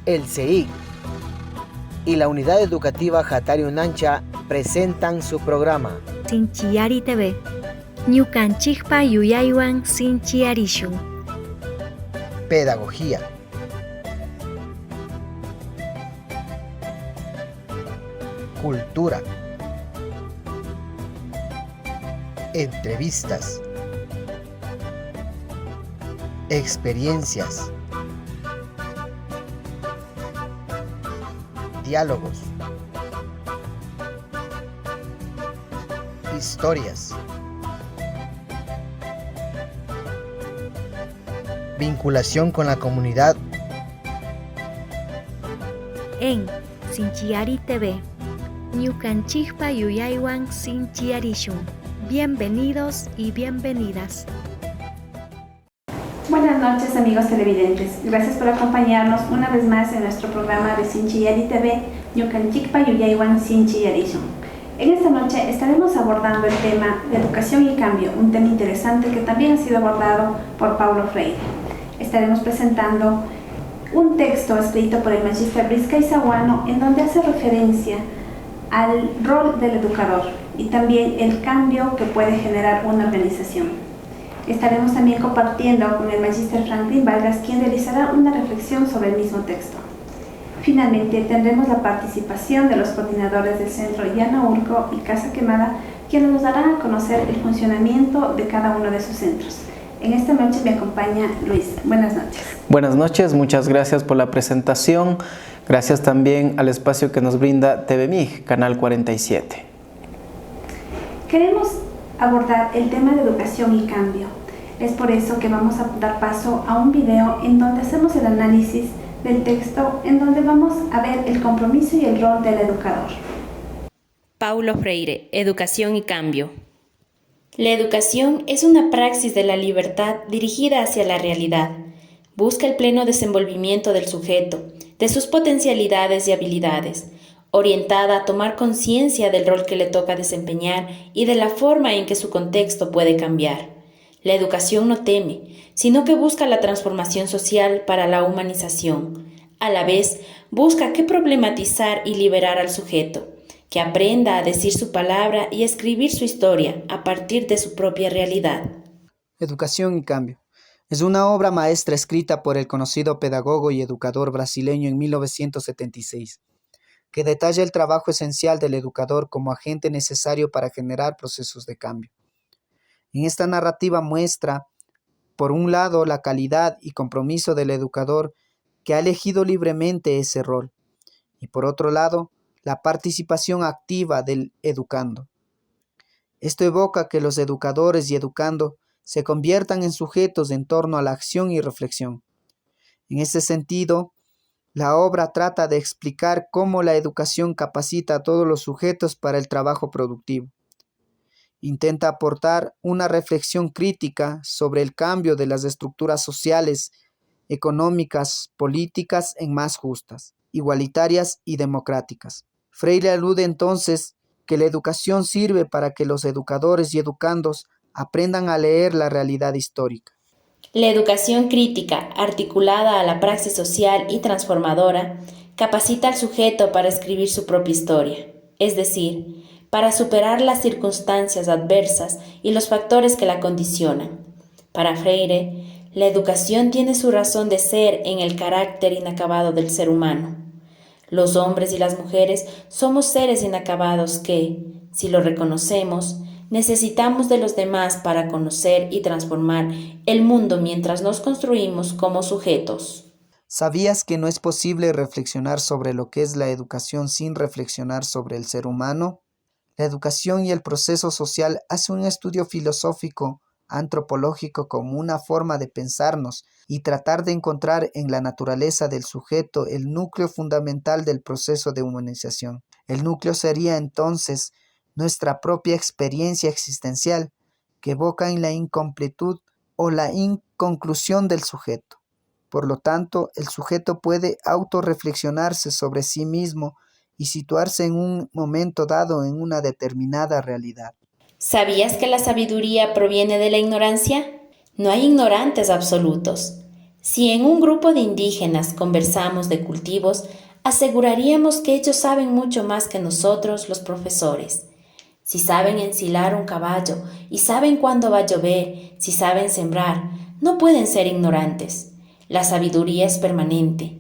El CEIC y la Unidad Educativa Jatario Nancha presentan su programa Sinchiyari TV. Ñukanchikpa yuyaywan sinchiyarishun. Pedagogía. Cultura. Entrevistas. Experiencias. Diálogos. Historias. Vinculación con la comunidad. En Sinchiyari TV. Ñukanchikpa yuyaywan sinchiyarishun. Bienvenidos y bienvenidas. Buenas noches, amigos televidentes. Gracias por acompañarnos una vez más en nuestro programa de Sinchiyari TV, Ñukanchikpa yuyaywan sinchiyarishun. En esta noche estaremos abordando el tema de educación y cambio, un tema interesante que también ha sido abordado por Paulo Freire. Estaremos presentando un texto escrito por el magíster Brisca Izaguano en donde hace referencia al rol del educador y también el cambio que puede generar una organización. Estaremos también compartiendo con el magíster Franklin Vargas, quien realizará una reflexión sobre el mismo texto. Finalmente tendremos la participación de los coordinadores del Centro Llano Urco y Casa Quemada, quienes nos darán a conocer el funcionamiento de cada uno de sus centros. En esta noche me acompaña Luis. Buenas noches. Buenas noches, muchas gracias por la presentación. Gracias también al espacio que nos brinda TVMIG, Canal 47. Queremos abordar el tema de educación y cambio. Es por eso que vamos a dar paso a un video en donde hacemos el análisis del texto, en donde vamos a ver el compromiso y el rol del educador. Paulo Freire, Educación y Cambio. La educación es una praxis de la libertad dirigida hacia la realidad. Busca el pleno desenvolvimiento del sujeto, de sus potencialidades y habilidades, orientada a tomar conciencia del rol que le toca desempeñar y de la forma en que su contexto puede cambiar. La educación no teme, sino que busca la transformación social para la humanización. A la vez, busca que problematizar y liberar al sujeto, que aprenda a decir su palabra y escribir su historia a partir de su propia realidad. Educación y cambio. Es una obra maestra escrita por el conocido pedagogo y educador brasileño en 1976, que detalla el trabajo esencial del educador como agente necesario para generar procesos de cambio. En esta narrativa muestra, por un lado, la calidad y compromiso del educador que ha elegido libremente ese rol, y por otro lado, la participación activa del educando. Esto evoca que los educadores y educando se conviertan en sujetos en torno a la acción y reflexión. En este sentido, la obra trata de explicar cómo la educación capacita a todos los sujetos para el trabajo productivo. Intenta aportar una reflexión crítica sobre el cambio de las estructuras sociales, económicas, políticas en más justas, igualitarias y democráticas. Freire alude entonces que la educación sirve para que los educadores y educandos aprendan a leer la realidad histórica. La educación crítica, articulada a la praxis social y transformadora, capacita al sujeto para escribir su propia historia, es decir, para superar las circunstancias adversas y los factores que la condicionan. Para Freire, la educación tiene su razón de ser en el carácter inacabado del ser humano. Los hombres y las mujeres somos seres inacabados que, si lo reconocemos, necesitamos de los demás para conocer y transformar el mundo mientras nos construimos como sujetos. ¿Sabías que no es posible reflexionar sobre lo que es la educación sin reflexionar sobre el ser humano? La educación y el proceso social hace un estudio filosófico, antropológico como una forma de pensarnos y tratar de encontrar en la naturaleza del sujeto el núcleo fundamental del proceso de humanización. El núcleo sería entonces nuestra propia experiencia existencial, que evoca en la incompletud o la inconclusión del sujeto. Por lo tanto, el sujeto puede autorreflexionarse sobre sí mismo y situarse en un momento dado en una determinada realidad. ¿Sabías que la sabiduría proviene de la ignorancia? No hay ignorantes absolutos. Si en un grupo de indígenas conversamos de cultivos, aseguraríamos que ellos saben mucho más que nosotros, los profesores. Si saben ensilar un caballo y saben cuándo va a llover, si saben sembrar, no pueden ser ignorantes. La sabiduría es permanente.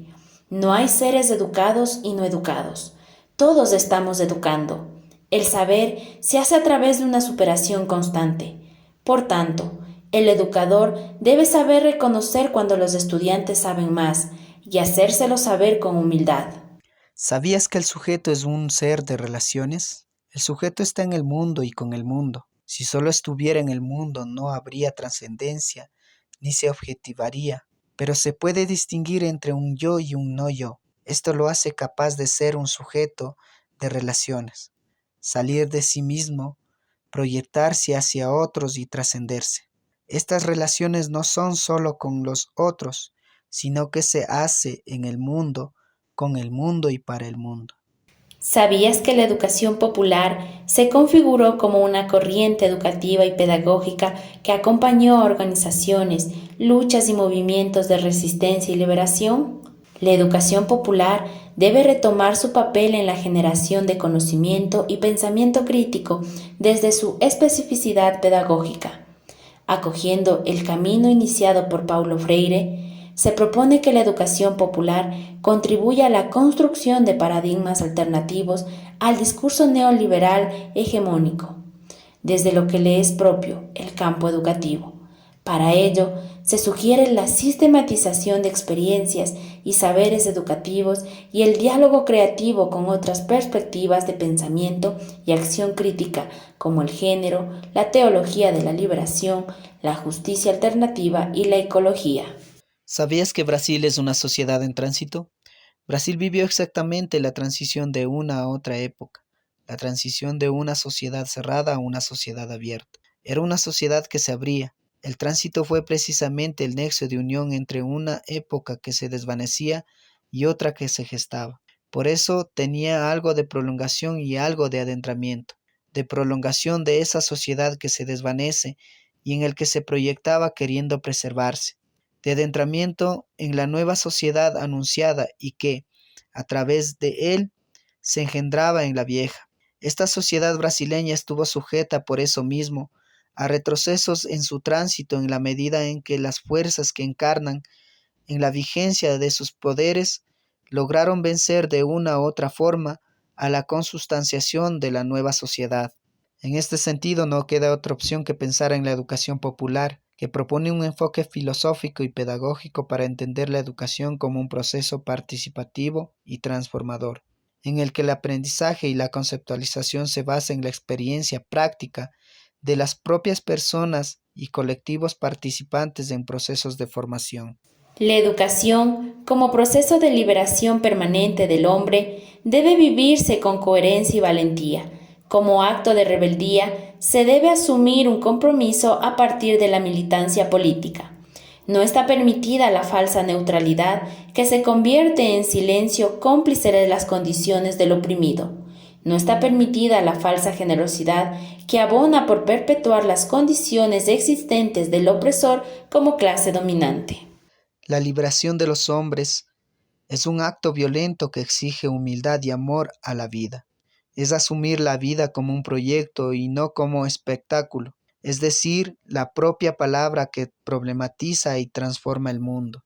No hay seres educados y no educados. Todos estamos educando. El saber se hace a través de una superación constante. Por tanto, el educador debe saber reconocer cuando los estudiantes saben más y hacérselo saber con humildad. ¿Sabías que el sujeto es un ser de relaciones? El sujeto está en el mundo y con el mundo. Si solo estuviera en el mundo no habría trascendencia ni se objetivaría, pero se puede distinguir entre un yo y un no yo. Esto lo hace capaz de ser un sujeto de relaciones, salir de sí mismo, proyectarse hacia otros y trascenderse. Estas relaciones no son solo con los otros, sino que se hace en el mundo, con el mundo y para el mundo. ¿Sabías que la educación popular se configuró como una corriente educativa y pedagógica que acompañó a organizaciones, luchas y movimientos de resistencia y liberación? La educación popular debe retomar su papel en la generación de conocimiento y pensamiento crítico desde su especificidad pedagógica. Acogiendo el camino iniciado por Paulo Freire, se propone que la educación popular contribuya a la construcción de paradigmas alternativos al discurso neoliberal hegemónico, desde lo que le es propio, el campo educativo. Para ello, se sugiere la sistematización de experiencias y saberes educativos y el diálogo creativo con otras perspectivas de pensamiento y acción crítica, como el género, la teología de la liberación, la justicia alternativa y la ecología. ¿Sabías que Brasil es una sociedad en tránsito? Brasil vivió exactamente la transición de una a otra época, la transición de una sociedad cerrada a una sociedad abierta. Era una sociedad que se abría. El tránsito fue precisamente el nexo de unión entre una época que se desvanecía y otra que se gestaba. Por eso tenía algo de prolongación y algo de adentramiento, de prolongación de esa sociedad que se desvanece y en el que se proyectaba queriendo preservarse, de adentramiento en la nueva sociedad anunciada y que, a través de él, se engendraba en la vieja. Esta sociedad brasileña estuvo sujeta por eso mismo a retrocesos en su tránsito en la medida en que las fuerzas que encarnan en la vigencia de sus poderes lograron vencer de una u otra forma a la consustanciación de la nueva sociedad. En este sentido, no queda otra opción que pensar en la educación popular, que propone un enfoque filosófico y pedagógico para entender la educación como un proceso participativo y transformador, en el que el aprendizaje y la conceptualización se basan en la experiencia práctica de las propias personas y colectivos participantes en procesos de formación. La educación, como proceso de liberación permanente del hombre, debe vivirse con coherencia y valentía. Como acto de rebeldía, se debe asumir un compromiso a partir de la militancia política. No está permitida la falsa neutralidad que se convierte en silencio cómplice de las condiciones del oprimido. No está permitida la falsa generosidad que abona por perpetuar las condiciones existentes del opresor como clase dominante. La liberación de los hombres es un acto violento que exige humildad y amor a la vida. Es asumir la vida como un proyecto y no como espectáculo, es decir, la propia palabra que problematiza y transforma el mundo.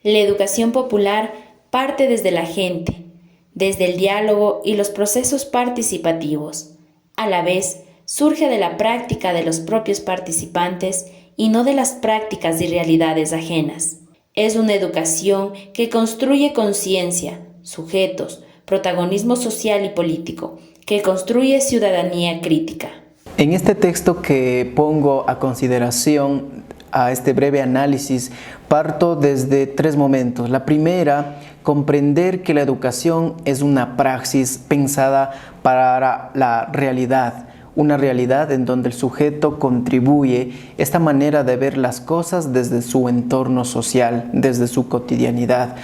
La educación popular parte desde la gente, desde el diálogo y los procesos participativos. A la vez, surge de la práctica de los propios participantes y no de las prácticas y realidades ajenas. Es una educación que construye conciencia, sujetos, protagonismo social y político, que construye ciudadanía crítica. En este texto que pongo a consideración a este breve análisis, parto desde 3 momentos. La primera, comprender que la educación es una praxis pensada para la realidad, una realidad en donde el sujeto contribuye esta manera de ver las cosas desde su entorno social, desde su cotidianidad.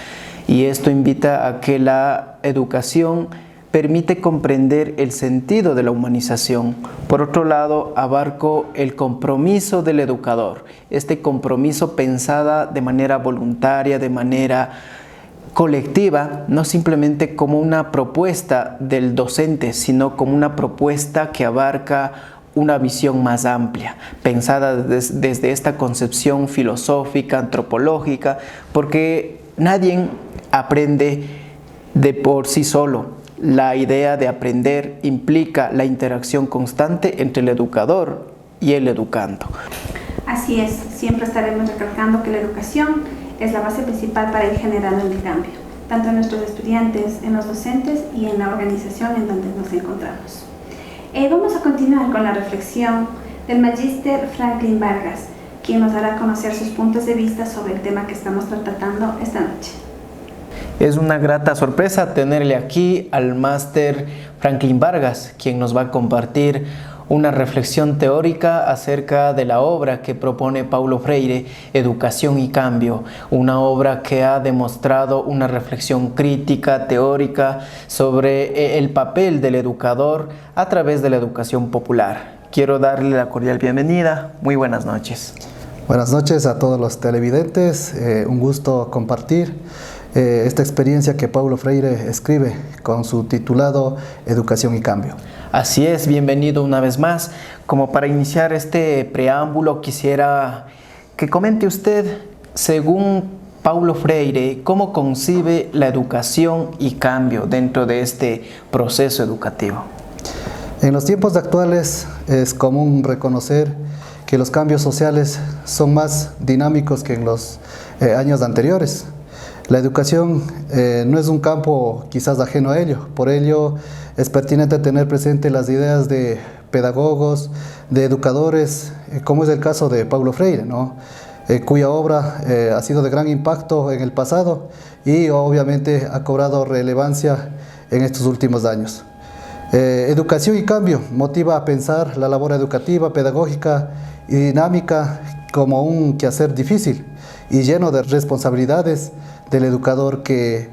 Y esto invita a que la educación permite comprender el sentido de la humanización. Por otro lado, abarco el compromiso del educador. Este compromiso pensada de manera voluntaria, de manera colectiva, no simplemente como una propuesta del docente, sino como una propuesta que abarca una visión más amplia, pensada desde esta concepción filosófica, antropológica, porque nadie aprende de por sí solo. La idea de aprender implica la interacción constante entre el educador y el educando. Así es, siempre estaremos recalcando que la educación es la base principal para ir generando el cambio, tanto en nuestros estudiantes, en los docentes y en la organización en donde nos encontramos. Vamos a continuar con la reflexión del magíster Franklin Vargas, quien nos hará conocer sus puntos de vista sobre el tema que estamos tratando esta noche. Es una grata sorpresa tenerle aquí al máster Franklin Vargas, quien nos va a compartir una reflexión teórica acerca de la obra que propone Paulo Freire, Educación y Cambio, una obra que ha demostrado una reflexión crítica, teórica, sobre el papel del educador a través de la educación popular. Quiero darle la cordial bienvenida. Muy buenas noches. Buenas noches a todos los televidentes. Un gusto compartir esta experiencia que Paulo Freire escribe con su titulado Educación y Cambio. Así es, bienvenido una vez más. Como para iniciar este preámbulo, quisiera que comente usted, según Paulo Freire, cómo concibe la educación y cambio dentro de este proceso educativo. En los tiempos actuales es común reconocer que los cambios sociales son más dinámicos que en los años anteriores. La educación no es un campo quizás ajeno a ello, por ello es pertinente tener presente las ideas de pedagogos, de educadores, como es el caso de Paulo Freire, ¿no? Cuya obra ha sido de gran impacto en el pasado y obviamente ha cobrado relevancia en estos últimos años. Educación y Cambio motiva a pensar la labor educativa, pedagógica y dinámica como un quehacer difícil y lleno de responsabilidades del educador que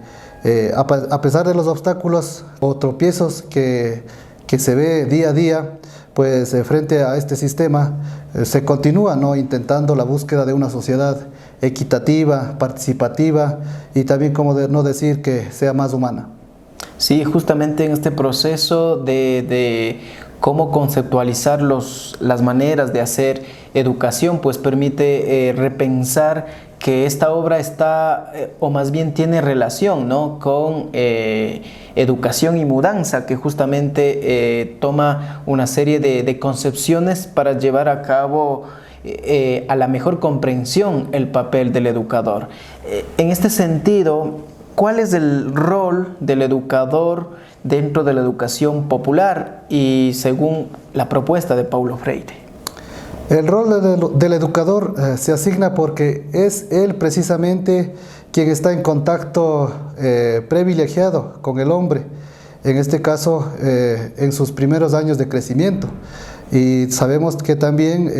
a pesar de los obstáculos o tropiezos que se ve día a día, pues frente a este sistema se continúa, ¿no?, intentando la búsqueda de una sociedad equitativa, participativa y también, como no decir, que sea más humana. Sí, justamente en este proceso de cómo conceptualizar las maneras de hacer educación, pues permite repensar que esta obra está, o más bien tiene relación, ¿no?, con educación y mudanza, que justamente toma una serie de concepciones para llevar a cabo a la mejor comprensión el papel del educador. En este sentido, ¿cuál es el rol del educador dentro de la educación popular y según la propuesta de Paulo Freire? El rol del educador se asigna porque es él precisamente quien está en contacto privilegiado con el hombre, en este caso en sus primeros años de crecimiento. Y sabemos que también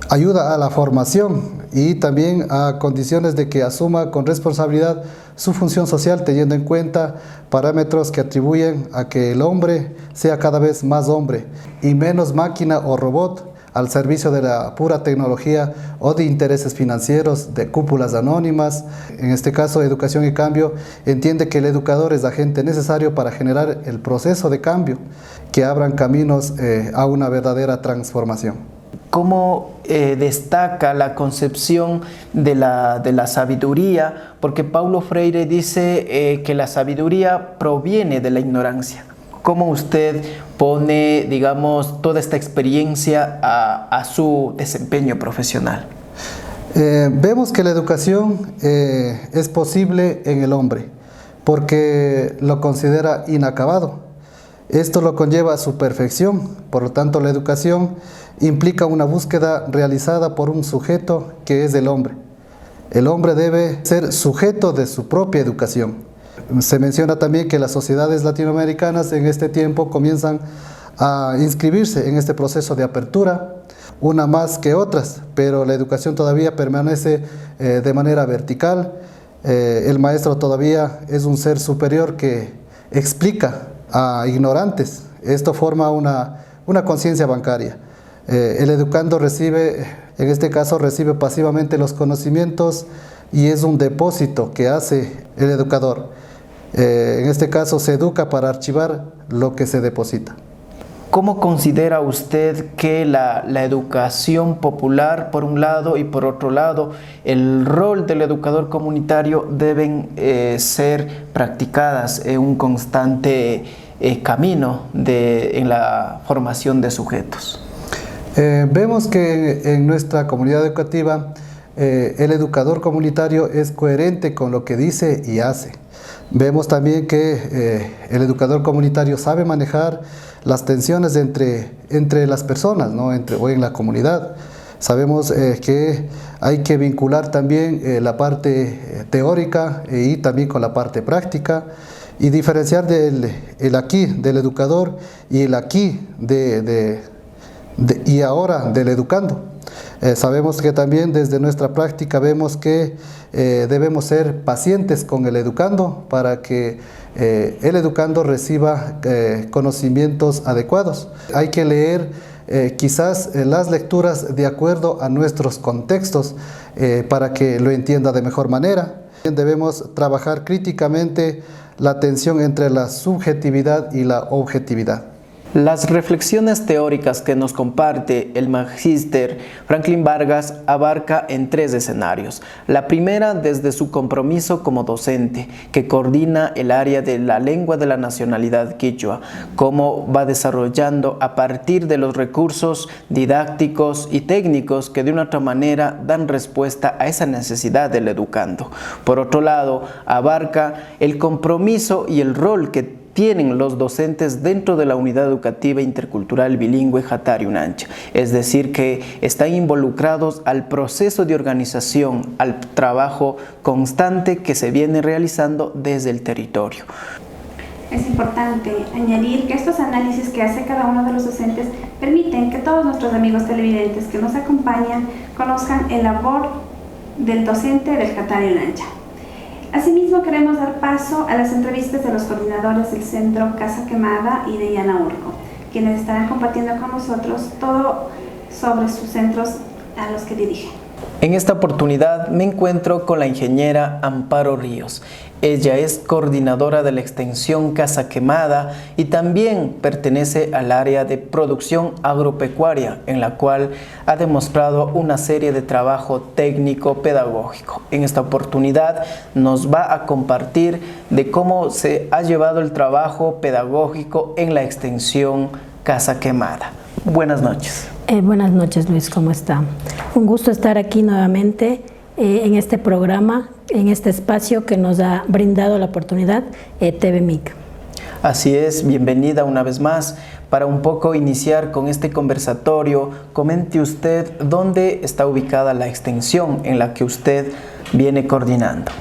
ayuda a la formación y también a condiciones de que asuma con responsabilidad su función social, teniendo en cuenta parámetros que atribuyen a que el hombre sea cada vez más hombre y menos máquina o robot al servicio de la pura tecnología o de intereses financieros, de cúpulas anónimas. En este caso, Educación y Cambio entiende que el educador es agente necesario para generar el proceso de cambio que abran caminos a una verdadera transformación. ¿Cómo destaca la concepción de la sabiduría? Porque Paulo Freire dice que la sabiduría proviene de la ignorancia. ¿Cómo usted pone, digamos, toda esta experiencia a su desempeño profesional? Vemos que la educación es posible en el hombre porque lo considera inacabado. Esto lo conlleva a su perfección. Por lo tanto, la educación implica una búsqueda realizada por un sujeto que es el hombre. El hombre debe ser sujeto de su propia educación. Se menciona también que las sociedades latinoamericanas en este tiempo comienzan a inscribirse en este proceso de apertura, una más que otras, pero la educación todavía permanece de manera vertical. El maestro todavía es un ser superior que explica a ignorantes. Esto forma una conciencia bancaria. El educando recibe, en este caso, recibe pasivamente los conocimientos y es un depósito que hace el educador. En este caso, se educa para archivar lo que se deposita. ¿Cómo considera usted que la educación popular, por un lado, y por otro lado, el rol del educador comunitario deben ser practicadas en un constante camino en la formación de sujetos? Vemos que en nuestra comunidad educativa el educador comunitario es coherente con lo que dice y hace. Vemos también que el educador comunitario sabe manejar las tensiones entre las personas, ¿no? O en la comunidad. Sabemos que hay que vincular también la parte teórica y también con la parte práctica y diferenciar el aquí del educador y el aquí y ahora del educando. Sabemos que también desde nuestra práctica vemos que debemos ser pacientes con el educando para que el educando reciba conocimientos adecuados. Hay que leer quizás las lecturas de acuerdo a nuestros contextos para que lo entienda de mejor manera. Debemos trabajar críticamente la tensión entre la subjetividad y la objetividad. Las reflexiones teóricas que nos comparte el magíster Franklin Vargas abarca en 3 escenarios. La primera, desde su compromiso como docente, que coordina el área de la lengua de la nacionalidad quichua, cómo va desarrollando a partir de los recursos didácticos y técnicos que de una otra manera dan respuesta a esa necesidad del educando. Por otro lado, abarca el compromiso y el rol que tienen los docentes dentro de la unidad educativa intercultural bilingüe Jatari Unancha, es decir, que están involucrados al proceso de organización, al trabajo constante que se viene realizando desde el territorio. Es importante añadir que estos análisis que hace cada uno de los docentes permiten que todos nuestros amigos televidentes que nos acompañan conozcan el labor del docente del Jatari Unancha. Asimismo, queremos dar paso a las entrevistas de los coordinadores del Centro Casa Quemada y de Yanaurco, quienes estarán compartiendo con nosotros todo sobre sus centros a los que dirigen. En esta oportunidad me encuentro con la ingeniera Amparo Ríos. Ella es coordinadora de la extensión Casa Quemada y también pertenece al área de producción agropecuaria, en la cual ha demostrado una serie de trabajo técnico-pedagógico. En esta oportunidad nos va a compartir de cómo se ha llevado el trabajo pedagógico en la extensión Casa Quemada. Buenas noches. Buenas noches, Luis, ¿cómo está? Un gusto estar aquí nuevamente en este programa, en este espacio que nos ha brindado la oportunidad TVMIC. Así es, bienvenida una vez más. Para un poco iniciar con este conversatorio, comente usted dónde está ubicada la extensión en la que usted viene coordinando.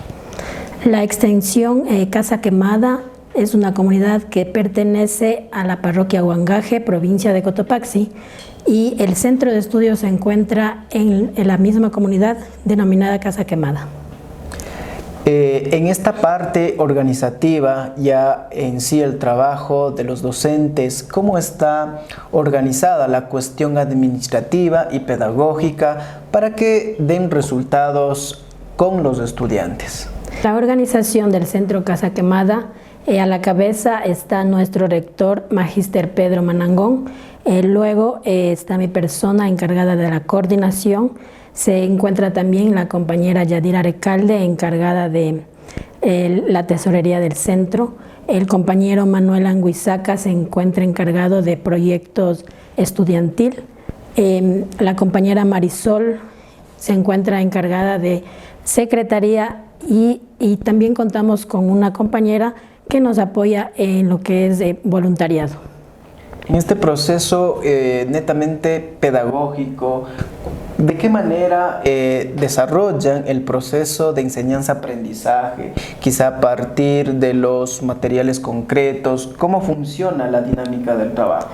La extensión Casa Quemada es una comunidad que pertenece a la parroquia Huangaje, provincia de Cotopaxi, y el centro de estudios se encuentra en la misma comunidad denominada Casa Quemada. En esta parte organizativa, ya en sí el trabajo de los docentes, ¿cómo está organizada la cuestión administrativa y pedagógica para que den resultados con los estudiantes? La organización del centro Casa Quemada, a la cabeza está nuestro rector, magíster Pedro Manangón. Luego está mi persona encargada de la coordinación. Se encuentra también la compañera Yadira Recalde, encargada de la tesorería del centro. El compañero Manuel Anguizaca se encuentra encargado de proyectos estudiantil. La compañera Marisol se encuentra encargada de secretaría y también contamos con una compañera que nos apoya en lo que es voluntariado. En este proceso netamente pedagógico, ¿de qué manera desarrollan el proceso de enseñanza-aprendizaje? Quizá a partir de los materiales concretos, ¿cómo funciona la dinámica del trabajo?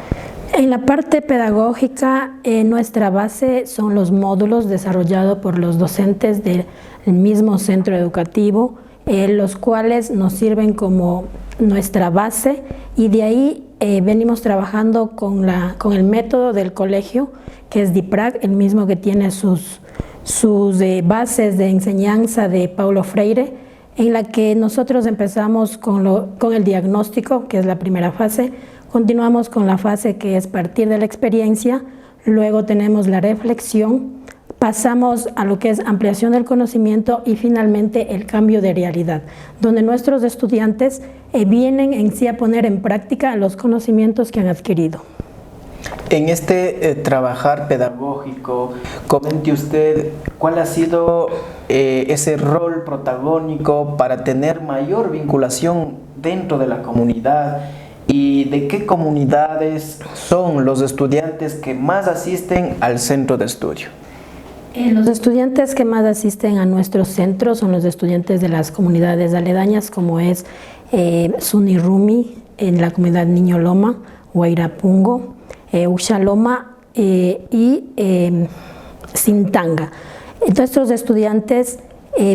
En la parte pedagógica, nuestra base son los módulos desarrollados por los docentes del mismo centro educativo, los cuales nos sirven como nuestra base, y de ahí venimos trabajando con el método del colegio, que es DIPRAC, el mismo que tiene sus bases de enseñanza de Paulo Freire, en la que nosotros empezamos con el diagnóstico, que es la primera fase, continuamos con la fase que es partir de la experiencia, luego tenemos la reflexión, pasamos a lo que es ampliación del conocimiento y finalmente el cambio de realidad, donde nuestros estudiantes vienen en sí a poner en práctica los conocimientos que han adquirido. En este trabajar pedagógico, comente usted cuál ha sido ese rol protagónico para tener mayor vinculación dentro de la comunidad y de qué comunidades son los estudiantes que más asisten al centro de estudio. Los estudiantes que más asisten a nuestro centro son los estudiantes de las comunidades aledañas, como es Sunirumi, en la comunidad Niño Loma, Huayrapungo, Uxaloma y Sintanga. Nuestros estudiantes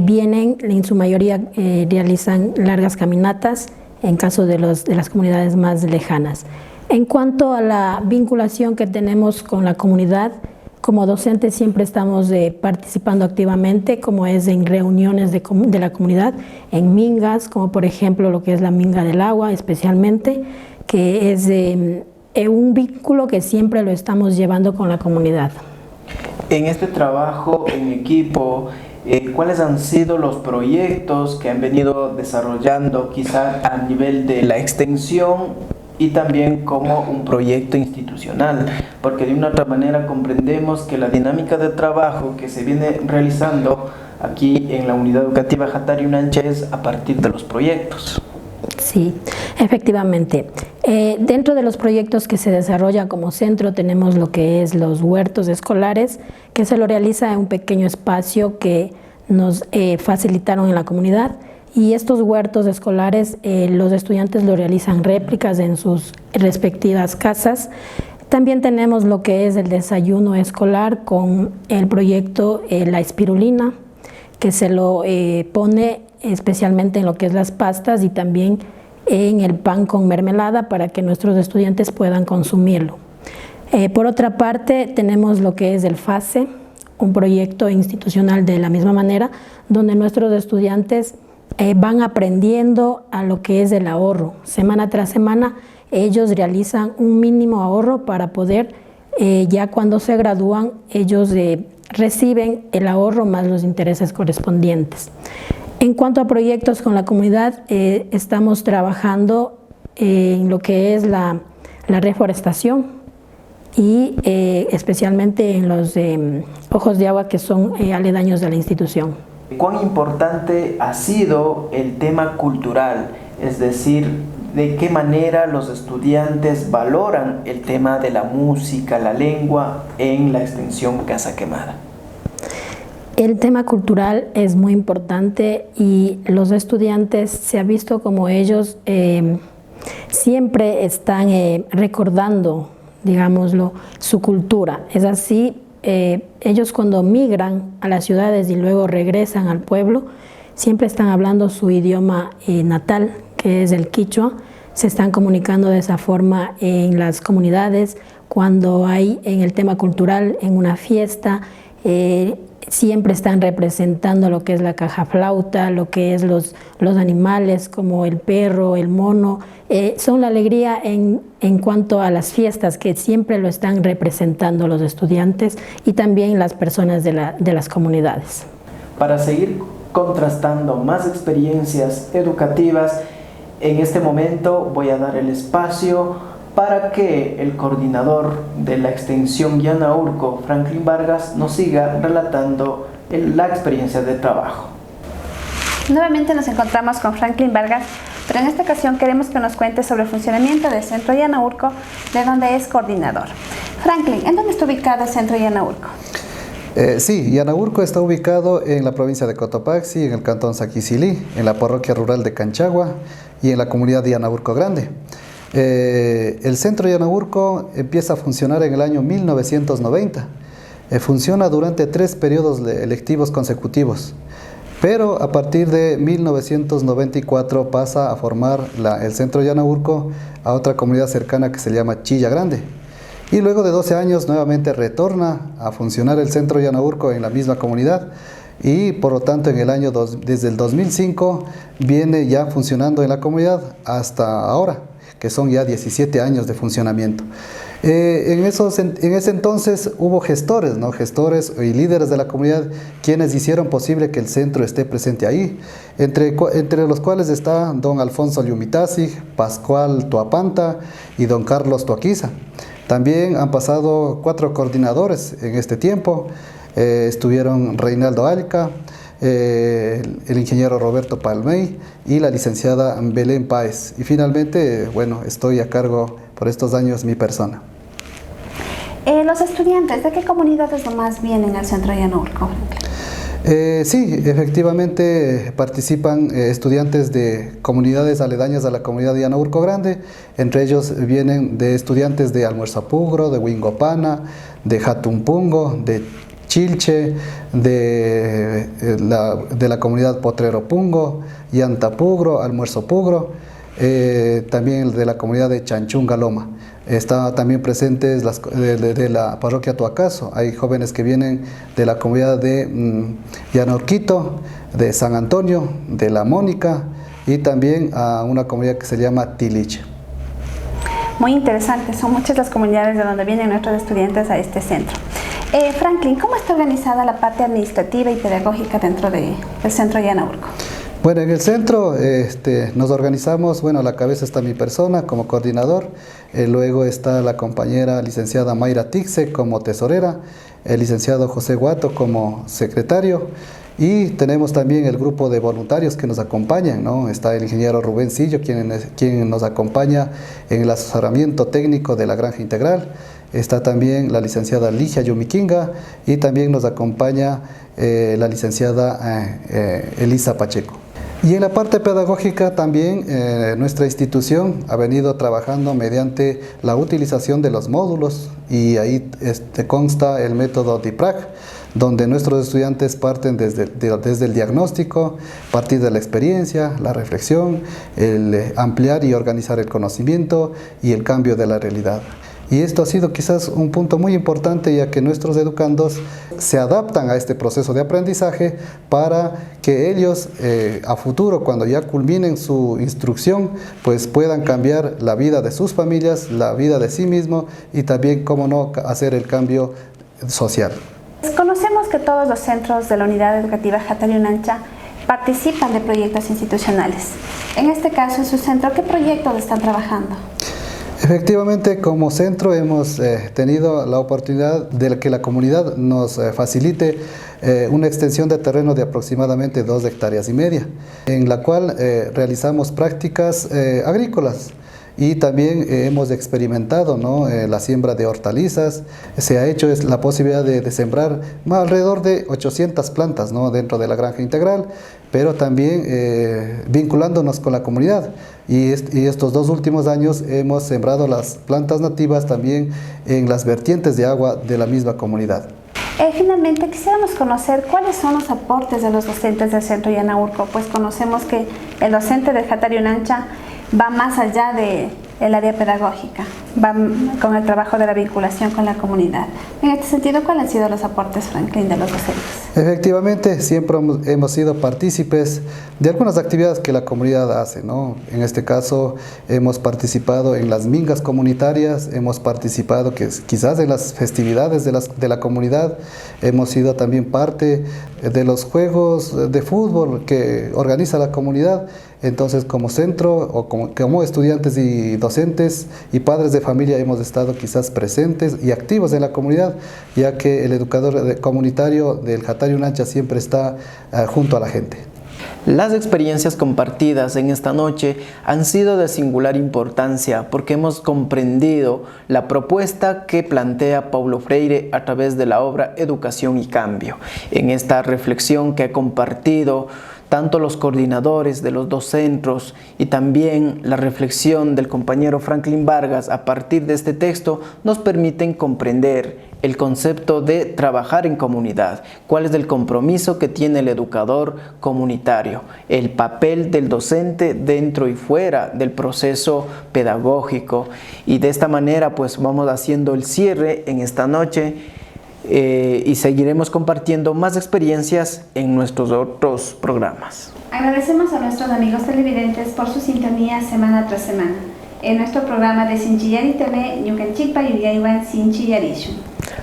vienen, en su mayoría realizan largas caminatas, en caso de las comunidades más lejanas. En cuanto a la vinculación que tenemos con la comunidad, como docentes siempre estamos participando activamente, como es en reuniones de la comunidad, en mingas, como por ejemplo lo que es la Minga del Agua especialmente, que es un vínculo que siempre lo estamos llevando con la comunidad. En este trabajo en equipo, ¿cuáles han sido los proyectos que han venido desarrollando quizá a nivel de la extensión y también como un proyecto institucional? Porque de una otra manera comprendemos que la dinámica de trabajo que se viene realizando aquí en la Unidad Educativa Jatari Unancha es a partir de los proyectos. Sí, efectivamente. Dentro de los proyectos que se desarrolla como centro tenemos lo que es los huertos escolares, que se lo realiza en un pequeño espacio que nos facilitaron en la comunidad, y estos huertos escolares los estudiantes lo realizan réplicas en sus respectivas casas. También tenemos lo que es el desayuno escolar con el proyecto La Espirulina, que se lo pone especialmente en lo que es las pastas y también en el pan con mermelada para que nuestros estudiantes puedan consumirlo. Por otra parte, tenemos lo que es el FASE, un proyecto institucional de la misma manera, donde nuestros estudiantes van aprendiendo a lo que es el ahorro. Semana tras semana ellos realizan un mínimo ahorro para poder, ya cuando se gradúan, ellos reciben el ahorro más los intereses correspondientes. En cuanto a proyectos con la comunidad, estamos trabajando en lo que es la reforestación y especialmente en los ojos de agua que son aledaños de la institución. ¿Cuán importante ha sido el tema cultural? Es decir, ¿de qué manera los estudiantes valoran el tema de la música, la lengua en la extensión Casa Quemada? El tema cultural es muy importante y los estudiantes se ha visto como ellos siempre están recordando, digámoslo, su cultura. Es así, ellos cuando migran a las ciudades y luego regresan al pueblo, siempre están hablando su idioma natal, que es el quichua. Se están comunicando de esa forma en las comunidades, cuando hay en el tema cultural, en una fiesta, siempre están representando lo que es la caja flauta, lo que es los animales como el perro, el mono. Son la alegría en cuanto a las fiestas, que siempre lo están representando los estudiantes y también las personas de las comunidades. Para seguir contrastando más experiencias educativas, en este momento voy a dar el espacio para que el coordinador de la extensión Yanaurco, Franklin Vargas, nos siga relatando la experiencia de trabajo. Nuevamente nos encontramos con Franklin Vargas, pero en esta ocasión queremos que nos cuente sobre el funcionamiento del Centro Yanaurco, de donde es coordinador. Franklin, ¿en dónde está ubicado el Centro Yanaurco? Sí, Yanaurco está ubicado en la provincia de Cotopaxi, en el cantón Saquicilí, en la parroquia rural de Canchagua y en la comunidad de Yanaurco Grande. El centro Yanaurco empieza a funcionar en el año 1990. Funciona durante 3 periodos lectivos consecutivos. Pero a partir de 1994 pasa a formar el centro Yanaurco a otra comunidad cercana que se llama Chilla Grande. Y luego de 12 años nuevamente retorna a funcionar el centro Yanaurco en la misma comunidad y por lo tanto desde el 2005 viene ya funcionando en la comunidad hasta ahora, que son ya 17 años de funcionamiento. En ese entonces hubo gestores, ¿no? Gestores y líderes de la comunidad quienes hicieron posible que el centro esté presente ahí, entre los cuales está don Alfonso Liumitasi, Pascual Tuapanta y don Carlos Tuaquiza. También han pasado 4 coordinadores en este tiempo, estuvieron Reinaldo Alca, el ingeniero Roberto Palmey y la licenciada Belén Páez. Y finalmente, bueno, estoy a cargo por estos años mi persona. Los estudiantes, ¿de qué comunidades nomás vienen al centro Yanaurco? Sí, efectivamente participan estudiantes de comunidades aledañas a la comunidad de Yanaurco Grande. Entre ellos vienen de estudiantes de Almuerzapugro, de Huingopana, de Jatumpungo, de Chilche, de la comunidad Potrero Pungo, Yantapugro, Almuerzopugro, también de la comunidad de Chanchunga Loma. Está también presentes de la parroquia Tuacaso. Hay jóvenes que vienen de la comunidad de Yanaurquito, de San Antonio, de La Mónica y también a una comunidad que se llama Tiliche. Muy interesante, son muchas las comunidades de donde vienen nuestros estudiantes a este centro. Franklin, ¿cómo está organizada la parte administrativa y pedagógica dentro del centro Yanaurco? Bueno, en el centro nos organizamos, bueno, a la cabeza está mi persona como coordinador, luego está la compañera licenciada Mayra Tixe como tesorera, el licenciado José Guato como secretario y tenemos también el grupo de voluntarios que nos acompañan, ¿no? Está el ingeniero Rubén Sillo, quien nos acompaña en el asesoramiento técnico de la granja integral. Está también la licenciada Ligia Yumiquinga y también nos acompaña la licenciada Elisa Pacheco. Y en la parte pedagógica también nuestra institución ha venido trabajando mediante la utilización de los módulos y ahí consta el método DIPRAC, donde nuestros estudiantes parten desde el diagnóstico, partir de la experiencia, la reflexión, el ampliar y organizar el conocimiento y el cambio de la realidad. Y esto ha sido quizás un punto muy importante, ya que nuestros educandos se adaptan a este proceso de aprendizaje para que ellos a futuro, cuando ya culminen su instrucción, pues puedan cambiar la vida de sus familias, la vida de sí mismos y también, cómo no, hacer el cambio social. Conocemos que todos los centros de la Unidad Educativa Jatariunancha participan de proyectos institucionales. En este caso, en su centro, ¿qué proyectos están trabajando? Efectivamente, como centro hemos tenido la oportunidad de que la comunidad nos facilite una extensión de terreno de aproximadamente 2,5 hectáreas, en la cual realizamos prácticas agrícolas. Y también hemos experimentado, ¿no?, la siembra de hortalizas. Se ha hecho la posibilidad de sembrar alrededor de 800 plantas, ¿no?, dentro de la granja integral, pero también vinculándonos con la comunidad. Y estos 2 últimos años hemos sembrado las plantas nativas también en las vertientes de agua de la misma comunidad. Finalmente, quisiéramos conocer cuáles son los aportes de los docentes del centro Yanaurco, pues conocemos que el docente del Jatariunancha va más allá del área pedagógica, va con el trabajo de la vinculación con la comunidad. En este sentido, ¿cuáles han sido los aportes, Franklin, de los docentes? Efectivamente, siempre hemos sido partícipes de algunas actividades que la comunidad hace, ¿no? En este caso, hemos participado en las mingas comunitarias, hemos participado quizás en las festividades de la comunidad, hemos sido también parte de los juegos de fútbol que organiza la comunidad. Entonces, como centro o como estudiantes y docentes y padres de familia hemos estado quizás presentes y activos en la comunidad, ya que el educador comunitario del Jatariunancha siempre está junto a la gente. Las experiencias compartidas en esta noche han sido de singular importancia porque hemos comprendido la propuesta que plantea Paulo Freire a través de la obra Educación y Cambio. En esta reflexión que ha compartido tanto los coordinadores de los 2 centros y también la reflexión del compañero Franklin Vargas a partir de este texto nos permiten comprender el concepto de trabajar en comunidad, cuál es el compromiso que tiene el educador comunitario, el papel del docente dentro y fuera del proceso pedagógico. Y de esta manera pues vamos haciendo el cierre en esta noche y seguiremos compartiendo más experiencias en nuestros otros programas. Agradecemos a nuestros amigos televidentes por su sintonía semana tras semana en nuestro programa de Sinchillari TV, Ñukanchikpa Yuyaywan Sinchillarishun.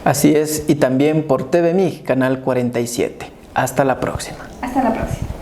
Así es, y también por TVMIG, canal 47. Hasta la próxima. Hasta la próxima.